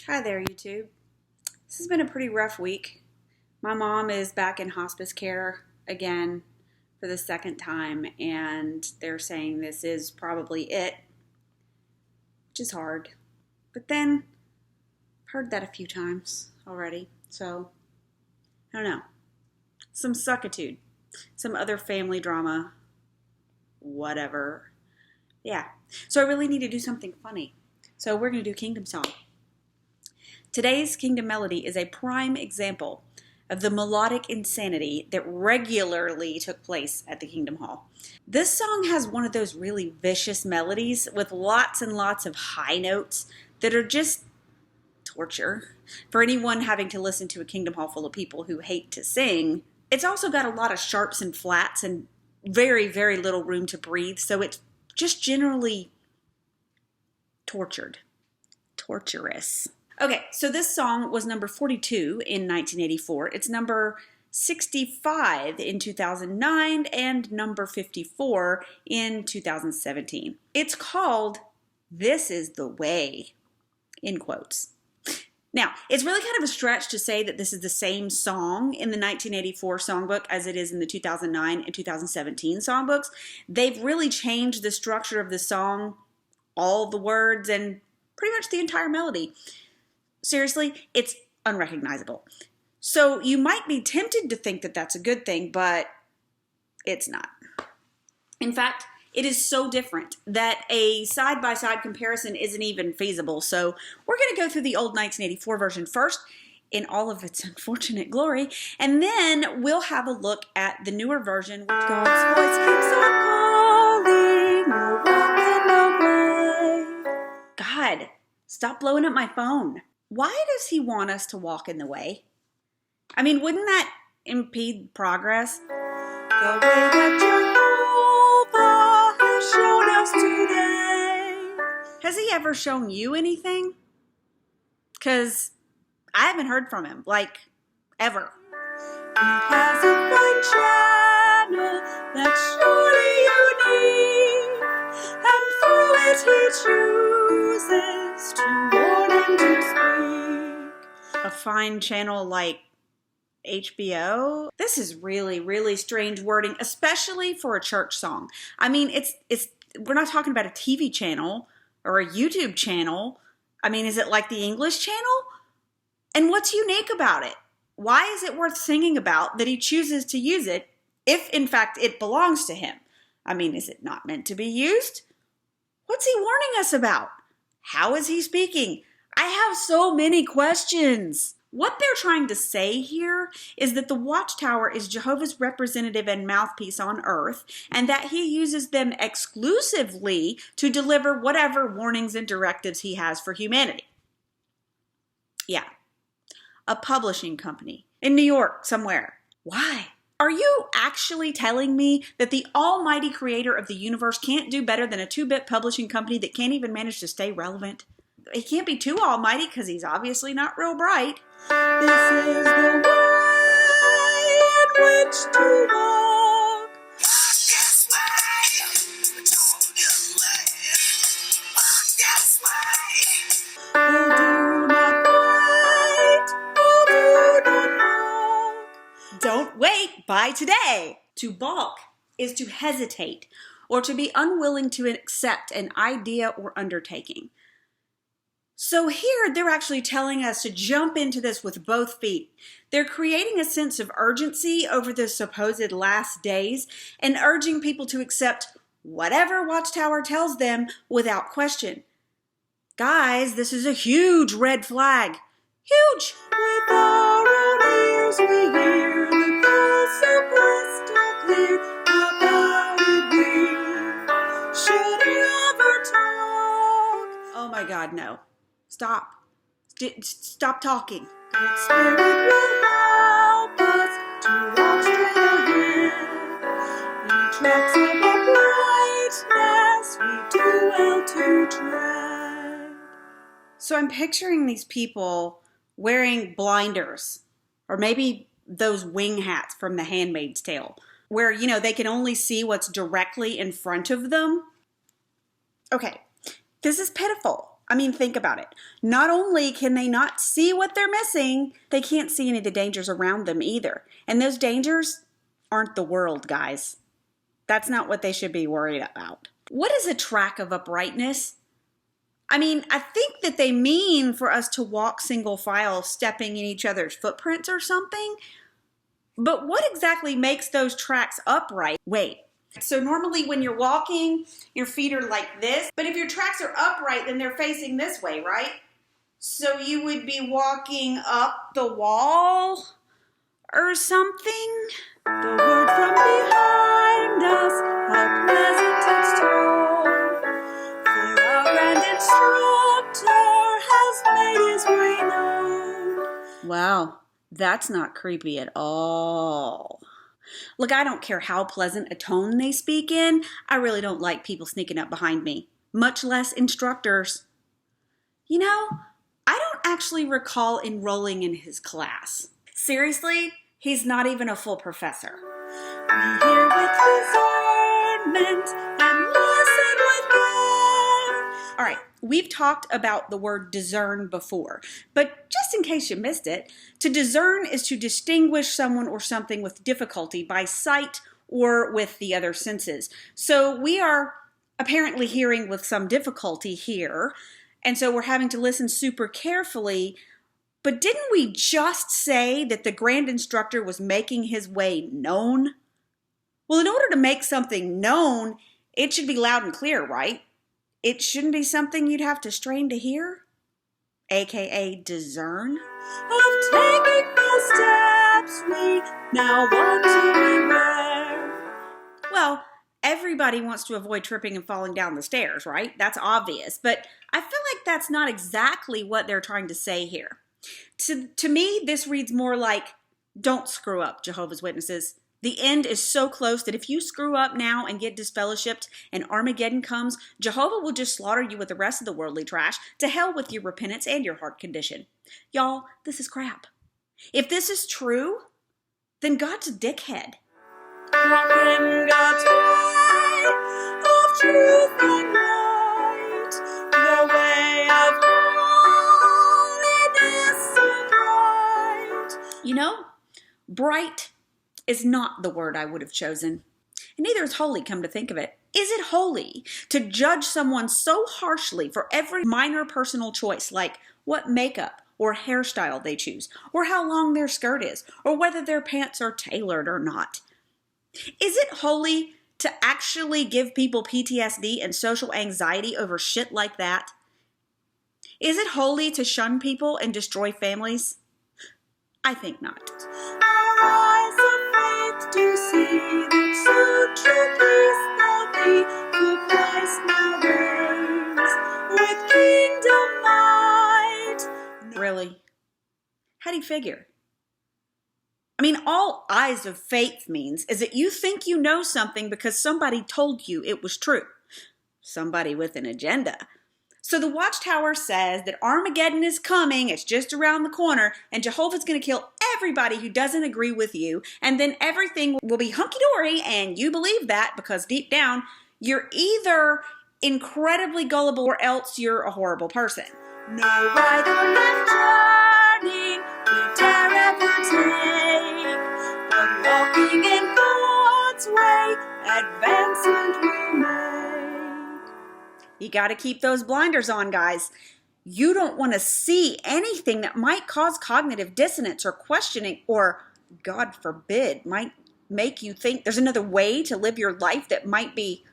Hi there, YouTube. This has been a pretty rough week. My mom is back in hospice care again for the second time, and they're saying this is probably it, which is hard. But then, I've heard that a few times already, so I don't know. Some suckitude, some other family drama, whatever. Yeah, so I really need to do something funny. So we're going to do Kingdom Song. Today's Kingdom Melody is a prime example of the melodic insanity that regularly took place at the Kingdom Hall. This song has one of those really vicious melodies with lots and lots of high notes that are just torture. For anyone having to listen to a Kingdom Hall full of people who hate to sing, it's also got a lot of sharps and flats and very, very little room to breathe, so it's just generally torturous. Okay, so this song was number 42 in 1984. It's number 65 in 2009 and number 54 in 2017. It's called "This Is the Way," in quotes. Now, it's really kind of a stretch to say that this is the same song in the 1984 songbook as it is in the 2009 and 2017 songbooks. They've really changed the structure of the song, all the words, and pretty much the entire melody. Seriously, it's unrecognizable. So you might be tempted to think that that's a good thing, but it's not. In fact, it is so different that a side-by-side comparison isn't even feasible. So we're going to go through the old 1984 version first in all of its unfortunate glory, and then we'll have a look at the newer version, which God's voice keeps on calling, you're walking away. God, stop blowing up my phone. Why does he want us to walk in the way? I mean, wouldn't that impede progress? The way that Jehovah has shown us today. Has he ever shown you anything? Because I haven't heard from him, like, ever. He has a fine channel that surely you need, and through it he chooses to warn and to speak. A fine channel like HBO? This is really, really strange wording, especially for a church song. I mean, we're not talking about a TV channel or a YouTube channel. I mean, is it like the English channel? And what's unique about it? Why is it worth singing about that he chooses to use it if, in fact, it belongs to him? I mean, is it not meant to be used? What's he warning us about? How is he speaking? I have so many questions. What they're trying to say here is that the Watchtower is Jehovah's representative and mouthpiece on earth, and that he uses them exclusively to deliver whatever warnings and directives he has for humanity. Yeah. A publishing company in New York somewhere. Why? Are you actually telling me that the almighty creator of the universe can't do better than a 2-bit publishing company that can't even manage to stay relevant? He can't be too almighty because he's obviously not real bright. This is the way in which to walk. Walk this way. Walk this way. Walk this way. Oh, do not wait. Oh, do not walk. Don't wait. Buy today. To balk is to hesitate or to be unwilling to accept an idea or undertaking. So here they're actually telling us to jump into this with both feet. They're creating a sense of urgency over the supposed last days and urging people to accept whatever Watchtower tells them without question. Guys, this is a huge red flag. Huge! With our own ears we hear the voice so crystal clear. About it we should ever talk. Oh my God, no. Stop. Stop talking. Good Spirit will help us to walk straight ahead. In tracks of uprightness we do well to tread. So I'm picturing these people wearing blinders, or maybe those wing hats from The Handmaid's Tale, where, you know, they can only see what's directly in front of them. Okay, this is pitiful. I mean, think about it. Not only can they not see what they're missing, they can't see any of the dangers around them either. And those dangers aren't the world, guys. That's not what they should be worried about. What is a track of uprightness? I mean, I think that they mean for us to walk single file, stepping in each other's footprints or something. But what exactly makes those tracks upright? Wait. So normally when you're walking, your feet are like this. But if your tracks are upright, then they're facing this way, right? So you would be walking up the wall or something? The word from behind us, how pleasant its tone. For our grand instructor has made his way known. Wow, that's not creepy at all. Look, I don't care how pleasant a tone they speak in. I really don't like people sneaking up behind me, much less instructors. You know, I don't actually recall enrolling in his class. Seriously, he's not even a full professor. We hear with discernment and listen with care. All right, we've talked about the word discern before, but just in case you missed it, to discern is to distinguish someone or something with difficulty by sight or with the other senses. So we are apparently hearing with some difficulty here, and so we're having to listen super carefully. But didn't we just say that the grand instructor was making his way known? Well, in order to make something known, it should be loud and clear, right? It shouldn't be something you'd have to strain to hear, aka discern. Of taking the steps we now want to beware. Well, everybody wants to avoid tripping and falling down the stairs, right? That's obvious, but I feel like that's not exactly what they're trying to say here. To me, this reads more like, don't screw up, Jehovah's Witnesses. The end is so close that if you screw up now and get disfellowshipped and Armageddon comes, Jehovah will just slaughter you with the rest of the worldly trash. To hell with your repentance and your heart condition. Y'all, this is crap. If this is true, then God's a dickhead. Walk in God's way of truth and light, the way of holiness and right. You know, bright is not the word I would have chosen. And neither is holy, come to think of it. Is it holy to judge someone so harshly for every minor personal choice, like what makeup or hairstyle they choose, or how long their skirt is, or whether their pants are tailored or not? Is it holy to actually give people PTSD and social anxiety over shit like that? Is it holy to shun people and destroy families? I think not. Our eyes of faith do see that so true peace now be, for Christ now reigns with kingdom might. Really? How do you figure? I mean, all eyes of faith means is that you think you know something because somebody told you it was true. Somebody with an agenda. So the Watchtower says that Armageddon is coming, it's just around the corner, and Jehovah's going to kill everybody who doesn't agree with you, and then everything will be hunky-dory, and you believe that because deep down, you're either incredibly gullible or else you're a horrible person. No right or left turning we dare ever take, but walking in God's way, advancement we make. You got to keep those blinders on, guys. You don't want to see anything that might cause cognitive dissonance or questioning or, God forbid, might make you think there's another way to live your life that might be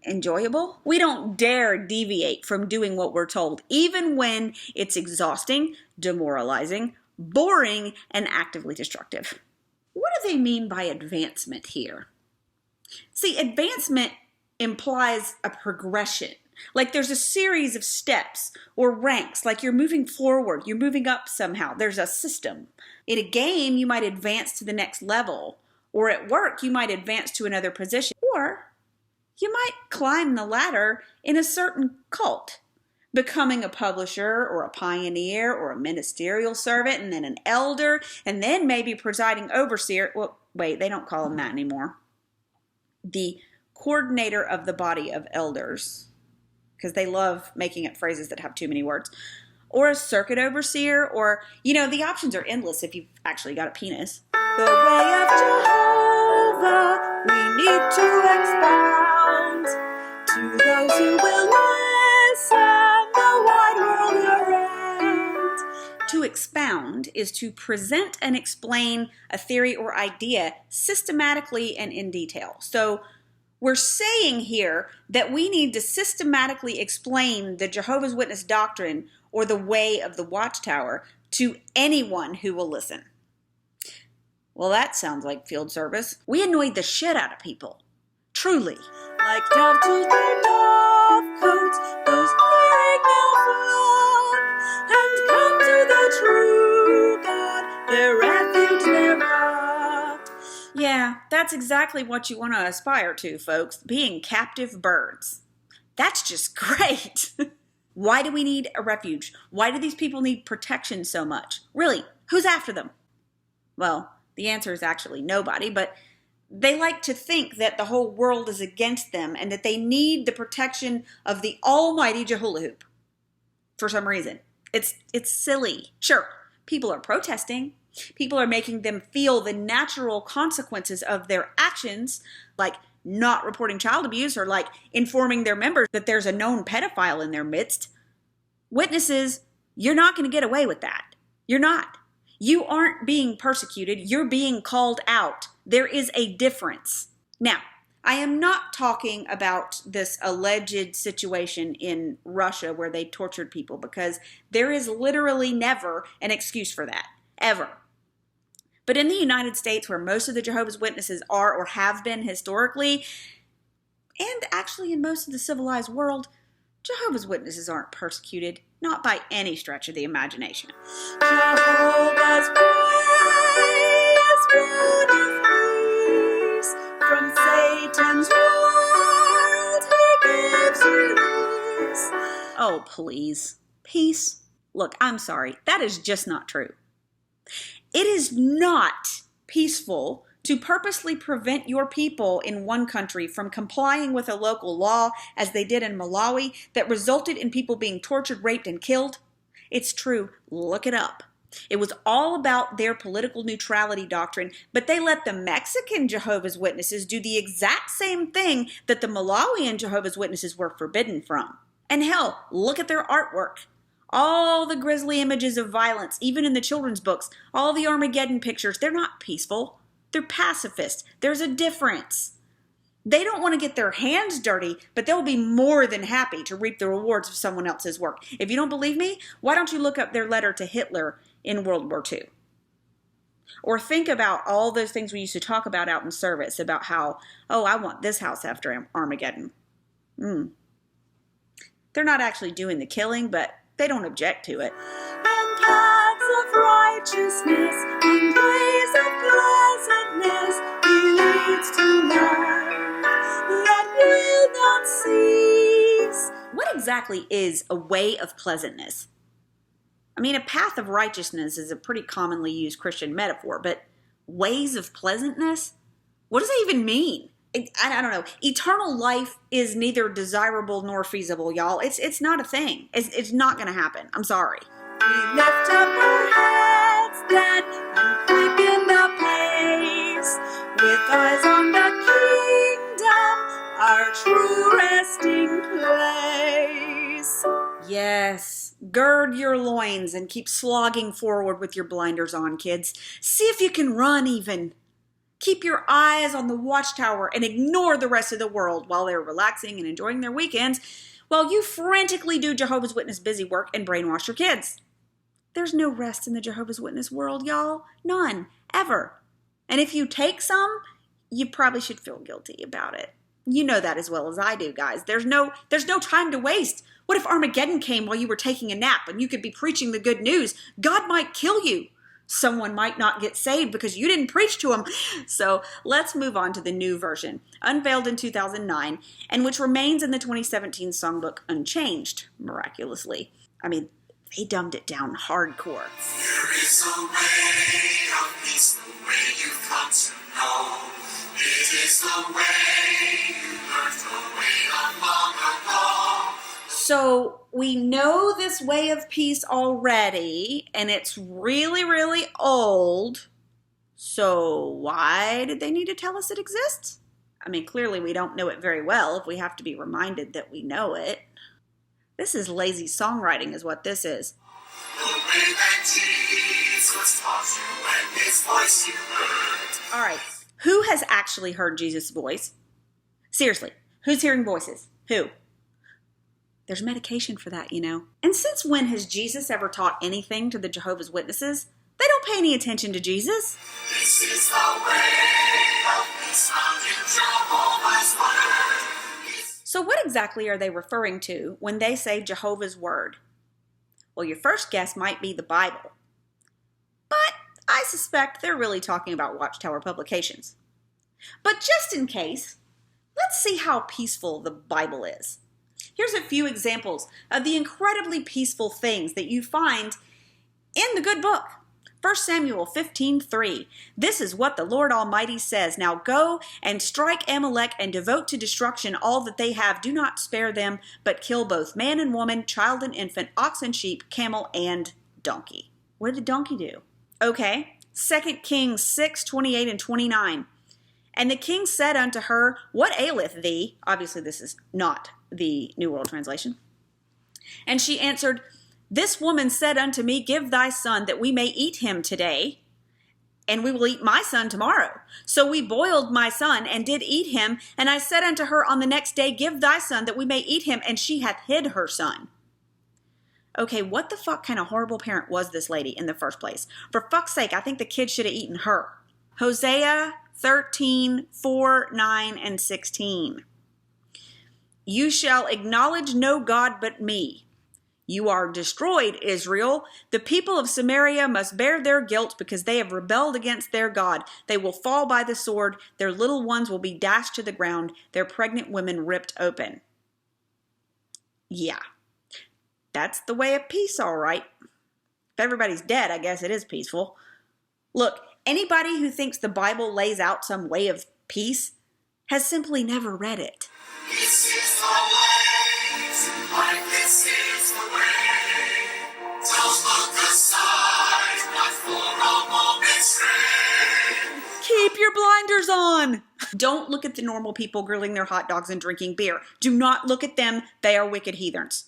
enjoyable. We don't dare deviate from doing what we're told, even when it's exhausting, demoralizing, boring, and actively destructive. What do they mean by advancement here? See, advancement implies a progression. Like there's a series of steps or ranks, like you're moving forward, you're moving up somehow. There's a system. In a game, you might advance to the next level, or at work, you might advance to another position, or you might climb the ladder in a certain cult, becoming a publisher or a pioneer or a ministerial servant, and then an elder, and then maybe presiding overseer. Well, wait, they don't call them that anymore. The coordinator of the body of elders. because they love making up phrases that have too many words, or a circuit overseer, or, the options are endless if you've actually got a penis. The way of Jehovah we need to expound to those who will listen the wide world around. To expound is to present and explain a theory or idea systematically and in detail. So we're saying here that we need to systematically explain the Jehovah's Witness doctrine or the way of the Watchtower to anyone who will listen. Well, that sounds like field service. We annoyed the shit out of people. Truly. Like dove to their dove coats, those hearing will flock, and come to the true God, their refuge, their rock. Yeah, that's exactly what you want to aspire to, folks, being captive birds. That's just great. Why do we need a refuge? Why do these people need protection so much? Really, who's after them? Well, the answer is actually nobody, but they like to think that the whole world is against them and that they need the protection of the almighty Jehovah for some reason. It's silly. Sure, people are protesting. People are making them feel the natural consequences of their actions, like not reporting child abuse or like informing their members that there's a known pedophile in their midst. Witnesses, you're not going to get away with that. You're not. You aren't being persecuted. You're being called out. There is a difference. Now, I am not talking about this alleged situation in Russia where they tortured people, because there is literally never an excuse for that, ever. But in the United States, where most of the Jehovah's Witnesses are or have been historically, and actually in most of the civilized world, Jehovah's Witnesses aren't persecuted, not by any stretch of the imagination. Jehovah's praise, word of peace, from Satan's world he gives release. Oh, please. Peace? Look, I'm sorry. That is just not true. It is not peaceful to purposely prevent your people in one country from complying with a local law, as they did in Malawi, that resulted in people being tortured, raped, and killed. It's true. Look it up. It was all about their political neutrality doctrine, but they let the Mexican Jehovah's Witnesses do the exact same thing that the Malawian Jehovah's Witnesses were forbidden from. And hell, look at their artwork. All the grisly images of violence, even in the children's books, all the Armageddon pictures, they're not peaceful. They're pacifist. There's a difference. They don't want to get their hands dirty, but they'll be more than happy to reap the rewards of someone else's work. If you don't believe me, why don't you look up their letter to Hitler in World War II? Or think about all those things we used to talk about out in service, about how, oh, I want this house after Armageddon. They're not actually doing the killing, but they don't object to it. And paths of righteousness and ways of pleasantness he leads to life that will not cease. What exactly is a way of pleasantness? I mean, a path of righteousness is a pretty commonly used Christian metaphor, but ways of pleasantness? What does that even mean? I don't know. Eternal life is neither desirable nor feasible, y'all. It's not a thing. It's not going to happen. I'm sorry. We lift up our heads then and quicken the pace, with eyes on the kingdom, our true resting place. Yes, gird your loins and keep slogging forward with your blinders on, kids. See if you can run even. Keep your eyes on the Watchtower and ignore the rest of the world while they're relaxing and enjoying their weekends, while you frantically do Jehovah's Witness busy work and brainwash your kids. There's no rest in the Jehovah's Witness world, y'all. None. Ever. And if you take some, you probably should feel guilty about it. You know that as well as I do, guys. There's no time to waste. What if Armageddon came while you were taking a nap and you could be preaching the good news? God might kill you. Someone might not get saved because you didn't preach to them. So let's move on to the new version, unveiled in 2009, and which remains in the 2017 songbook unchanged, miraculously. I mean, they dumbed it down hardcore. There is a way of peace, the way you've come to know. It is the way you learned the way of long ago. The So we know this way of peace already, and it's really, really old. So why did they need to tell us it exists? I mean, clearly we don't know it very well if we have to be reminded that we know it. This is lazy songwriting is what this is. The way that Jesus taught you and his voice you heard. All right, who has actually heard Jesus' voice? Seriously, who's hearing voices? Who? There's medication for that, you know. And since when has Jesus ever taught anything to the Jehovah's Witnesses? They don't pay any attention to Jesus. This is the way of peace found in Jehovah's word. So what exactly are they referring to when they say Jehovah's Word? Well, your first guess might be the Bible. But I suspect they're really talking about Watchtower publications. But just in case, let's see how peaceful the Bible is. Here's a few examples of the incredibly peaceful things that you find in the good book. 1 Samuel 15:3. This is what the Lord Almighty says. Now go and strike Amalek and devote to destruction all that they have. Do not spare them, but kill both man and woman, child and infant, ox and sheep, camel and donkey. What did the donkey do? Okay, 2 Kings 6:28 and 29. And the king said unto her, What aileth thee? Obviously this is not the New World Translation. And she answered, This woman said unto me, Give thy son, that we may eat him today, and we will eat my son tomorrow. So we boiled my son, and did eat him. And I said unto her on the next day, Give thy son, that we may eat him. And she hath hid her son. Okay, what the fuck kind of horrible parent was this lady in the first place? For fuck's sake, I think the kid should have eaten her. Hosea 13:4, 9, and 16. You shall acknowledge no God but me. You are destroyed, Israel. The people of Samaria must bear their guilt because they have rebelled against their God. They will fall by the sword. Their little ones will be dashed to the ground, their pregnant women ripped open. Yeah, that's the way of peace, all right. If everybody's dead, I guess it is peaceful. Look, anybody who thinks the Bible lays out some way of peace has simply never read it. This is the way to life. This is the way. Don't look aside, not for a moment's strain. Keep your blinders on. Don't look at the normal people grilling their hot dogs and drinking beer. Do not look at them. They are wicked heathens.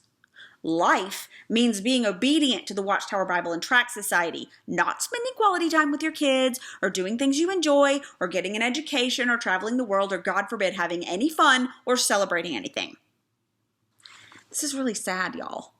Life means being obedient to the Watchtower Bible and Tract Society, not spending quality time with your kids, or doing things you enjoy, or getting an education, or traveling the world, or God forbid, having any fun, or celebrating anything. This is really sad, y'all.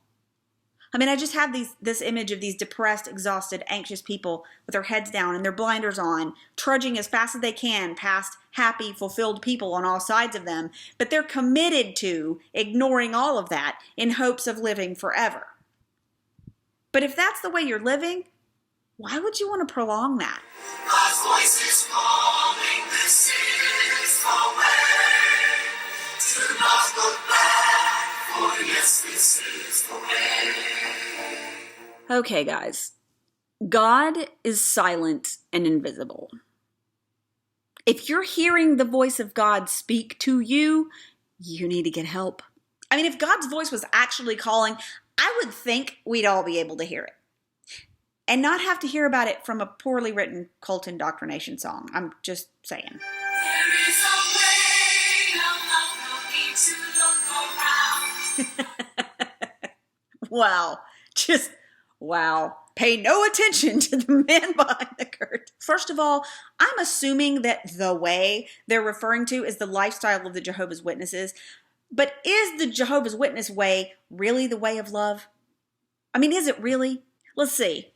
I mean, I just have this image of these depressed, exhausted, anxious people with their heads down and their blinders on, trudging as fast as they can past happy, fulfilled people on all sides of them, but they're committed to ignoring all of that in hopes of living forever. But if that's the way you're living, why would you want to prolong that? God's voice is calling, this is the way. Do not look back, for yes, this is the way. Okay, guys. God is silent and invisible. If you're hearing the voice of God speak to you, you need to get help. I mean, if God's voice was actually calling, I would think we'd all be able to hear it. And not have to hear about it from a poorly written cult indoctrination song. I'm just saying. There is a way of love, no need to look around. Wow. Just, wow. Pay no attention to the man behind the curtain. First of all, I'm assuming that the way they're referring to is the lifestyle of the Jehovah's Witnesses. But is the Jehovah's Witness way really the way of love? I mean, is it really? Let's see.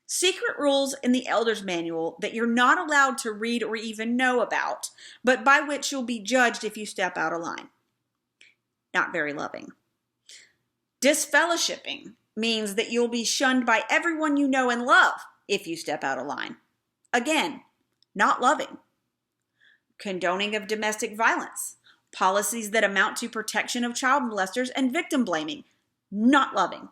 Secret rules in the Elder's Manual that you're not allowed to read or even know about, but by which you'll be judged if you step out of line. Not very loving. Disfellowshipping means that you'll be shunned by everyone you know and love if you step out of line. Again, not loving. Condoning of domestic violence. Policies that amount to protection of child molesters and victim blaming. Not loving.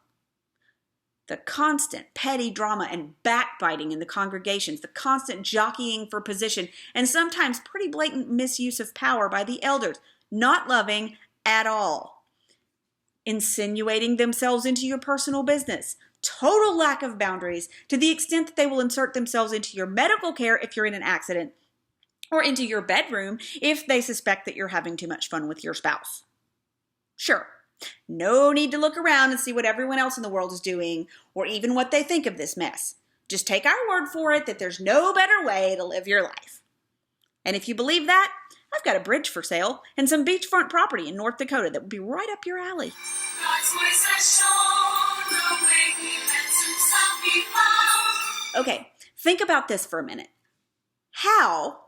The constant petty drama and backbiting in the congregations, the constant jockeying for position, and sometimes pretty blatant misuse of power by the elders. Not loving at all. insinuating themselves into your personal business, total lack of boundaries to the extent that they will insert themselves into your medical care if you're in an accident, or into your bedroom if they suspect that you're having too much fun with your spouse. Sure, no need to look around and see what everyone else in the world is doing, or even what they think of this mess. Just take our word for it that there's no better way to live your life. And if you believe that, I've got a bridge for sale and some beachfront property in North Dakota that would be right up your alley. God's voice has shown the way he lets himself be found. Okay, think about this for a minute. How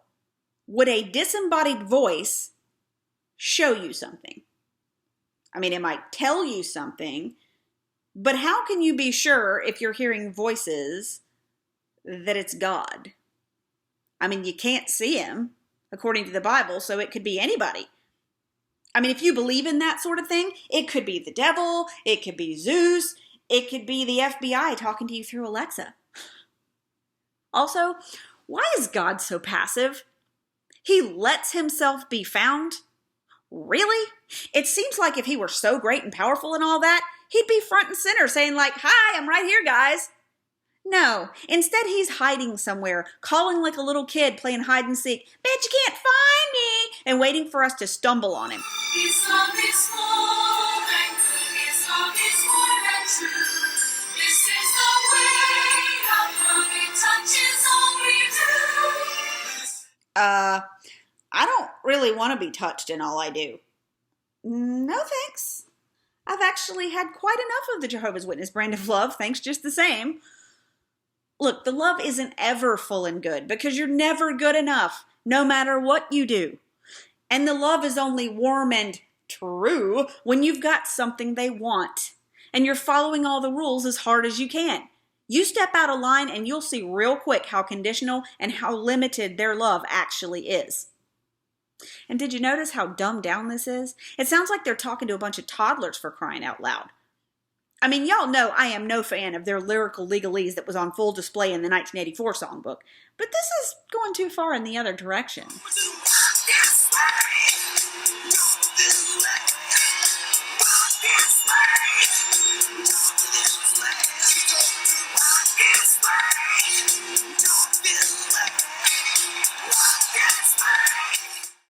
would a disembodied voice show you something? I mean, it might tell you something, but how can you be sure if you're hearing voices that it's God? I mean, you can't see him, according to the Bible, so it could be anybody. I mean, if you believe in that sort of thing, it could be the devil, it could be Zeus, it could be the FBI talking to you through Alexa. Also, why is God so passive? He lets himself be found? Really? It seems like if he were so great and powerful and all that, he'd be front and center saying like, "Hi, I'm right here, guys." No, instead he's hiding somewhere, calling like a little kid playing hide and seek, "Bet you can't find me," and waiting for us to stumble on him. His love is full and good, his love is more than true. This is the way of love, it touches all we do. I don't really want to be touched in all I do. No thanks. I've actually had quite enough of the Jehovah's Witness brand of love, thanks just the same. Look, the love isn't ever full and good because you're never good enough, no matter what you do. And the love is only warm and true when you've got something they want and you're following all the rules as hard as you can. You step out of line and you'll see real quick how conditional and how limited their love actually is. And did you notice how dumbed down this is? It sounds like they're talking to a bunch of toddlers, for crying out loud. I mean, y'all know I am no fan of their lyrical legalese that was on full display in the 1984 songbook, but this is going too far in the other direction. Too